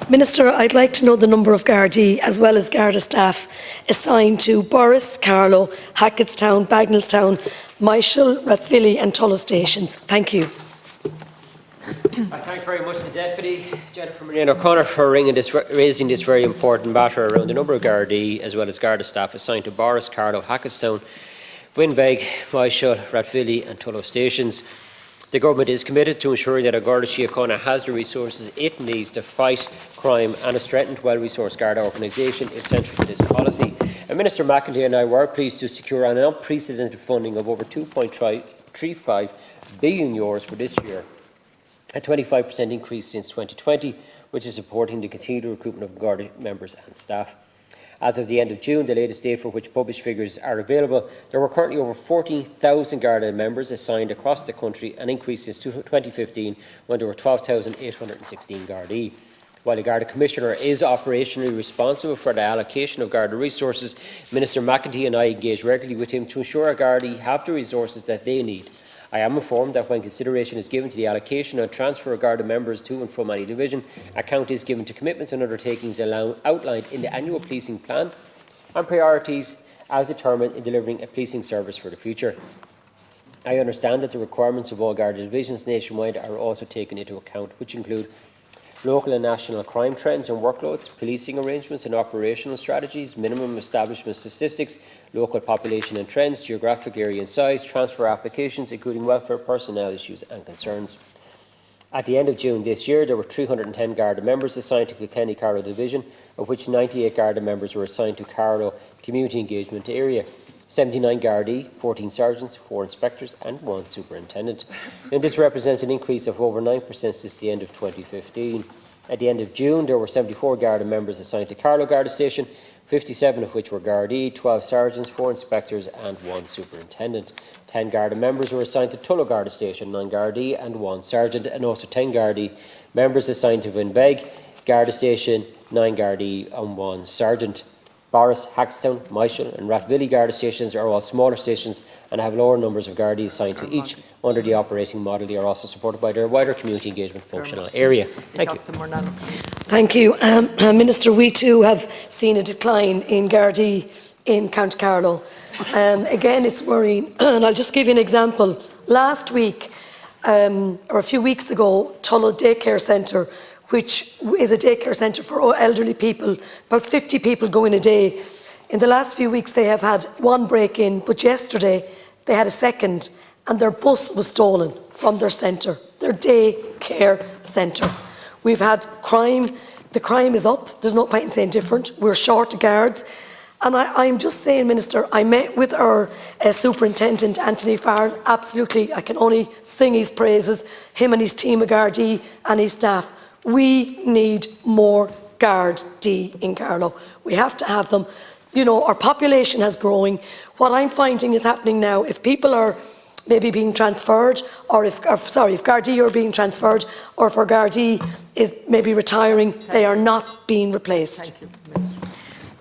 Minister, I'd like to know the number of Gardaí as well as Garda staff assigned to Borris, Carlow, Hackettstown, Bagnallstown, Michael, Rathvilly and Tullow stations. Thank you. I thank very much the Deputy, Jennifer Murnane-O'Connor, for raising this very important matter around the number of Gardaí as well as Garda staff assigned to Borris, Carlow, Hackettstown, Winbeg, Michael, Rathvilly and Tullow stations. The Government is committed to ensuring that Garda Síochána has the resources it needs to fight crime, and a strengthened, well-resourced Garda organisation is central to this policy. And Minister McEntee and I were pleased to secure an unprecedented funding of over €2.35 billion for this year, a 25% increase since 2020, which is supporting the continued recruitment of Garda members and staff. As of the end of June, the latest date for which published figures are available, there were currently over 14,000 Garda members assigned across the country, an increase since 2015 when there were 12,816 Gardaí. While the Garda Commissioner is operationally responsible for the allocation of Garda resources, Minister McEntee and I engage regularly with him to ensure our Gardaí have the resources that they need. I am informed that when consideration is given to the allocation and transfer of Garda members to and from any division, account is given to commitments and undertakings outlined in the annual policing plan and priorities as determined in delivering a policing service for the future. I understand that the requirements of all Garda divisions nationwide are also taken into account, which include local and national crime trends and workloads, policing arrangements and operational strategies, minimum establishment statistics, local population and trends, geographic area and size, transfer applications, including welfare personnel issues and concerns. At the end of June this year, there were 310 Garda members assigned to Kilkenny Carlow Division, of which 98 Garda members were assigned to Carlow Community Engagement Area. 79 Gardaí, 14 sergeants, 4 inspectors and 1 superintendent. And this represents an increase of over 9% since the end of 2015. At the end of June, there were 74 Garda members assigned to Carlow Garda Station, 57 of which were Gardaí, 12 sergeants, 4 inspectors and 1 superintendent. 10 Garda members were assigned to Tullow Garda Station, 9 Gardaí and 1 sergeant, and also 10 Gardaí members assigned to Winbeg Garda Station, 9 Gardaí and 1 sergeant. Borris, Hackettstown, Michael and Rathvilly Garda stations are all smaller stations and have lower numbers of Gardaí assigned to each under the operating model. They are also supported by their wider community engagement functional area. Thank you. Thank you. Minister, we too have seen a decline in Gardaí in County Carlow. Again, it's worrying, and I'll just give you an example. Last week, or a few weeks ago, Tullow Daycare Centre, which is a daycare centre for elderly people, about 50 people go in a day. In the last few weeks they have had 1 break-in, but yesterday they had a second, and their bus was stolen from their centre, their daycare centre. We've had crime, the crime is up, there's no point in saying different, we're short of guards. And I'm just saying, Minister, I met with our Superintendent, Anthony Farrell, absolutely, I can only sing his praises, him and his team of Gardaí and his staff. We need more Gardaí in Carlow. We have to have them. You know, our population is growing. What I'm finding is happening now, if people are maybe being transferred, or if Gardaí are being transferred, or if our Gardaí is maybe retiring, they are not being replaced.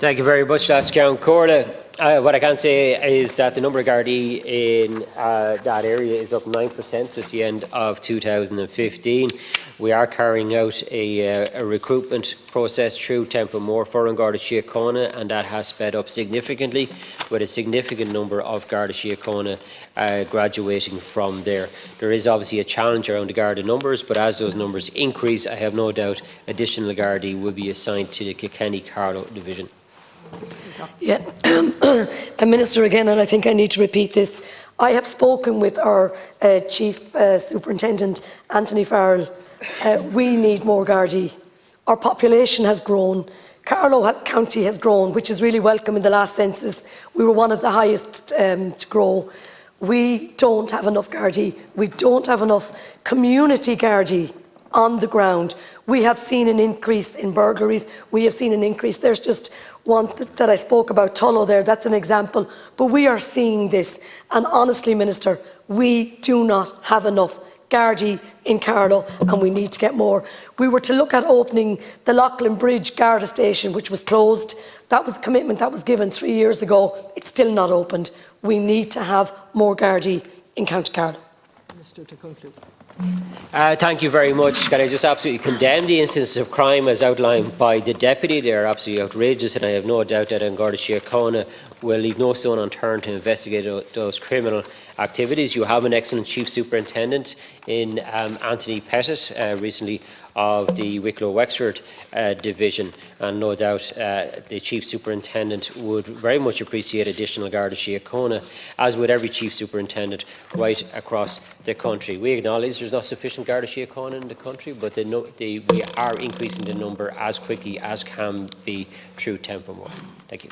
Thank you very much, Count Corla. What I can say is that the number of Gardaí in that area is up 9% since the end of 2015. We are carrying out a recruitment process through Templemore for Garda Síochána, and that has sped up significantly, with a significant number of Garda Síochána graduating from there. There is obviously a challenge around the Garda numbers, but as those numbers increase, I have no doubt additional Gardaí will be assigned to the Kilkenny Carlow Division. Yeah, Minister, again, and I think I need to repeat this. I have spoken with our Chief Superintendent, Anthony Farrell. We need more Gardaí. Our population has grown. Carlow County has grown, which is really welcome. In the last census, we were one of the highest to grow. We don't have enough Gardaí. We don't have enough community Gardaí on the ground. We have seen an increase in burglaries. We have seen an increase. There's just one that I spoke about, Tullow there, that's an example. But we are seeing this. And honestly, Minister, we do not have enough Gardaí in Carlow, and we need to get more. We were to look at opening the Loughlin Bridge Garda station, which was closed. That was a commitment that was given 3 years ago. It's still not opened. We need to have more Gardaí in County Carlow. Minister, to conclude. Thank you very much. Can I just absolutely condemn the instances of crime as outlined by the Deputy? They are absolutely outrageous, and I have no doubt that Garda Síochána will leave no stone unturned to investigate those criminal activities. You have an excellent Chief Superintendent in Anthony Pettit, recently of the Wicklow Wexford Division, and no doubt the Chief Superintendent would very much appreciate additional Garda Síochána, as would every Chief Superintendent right across the country. We acknowledge there's not sufficient Garda Síochána in the country, but we are increasing the number as quickly as can be through tempo more. Thank you.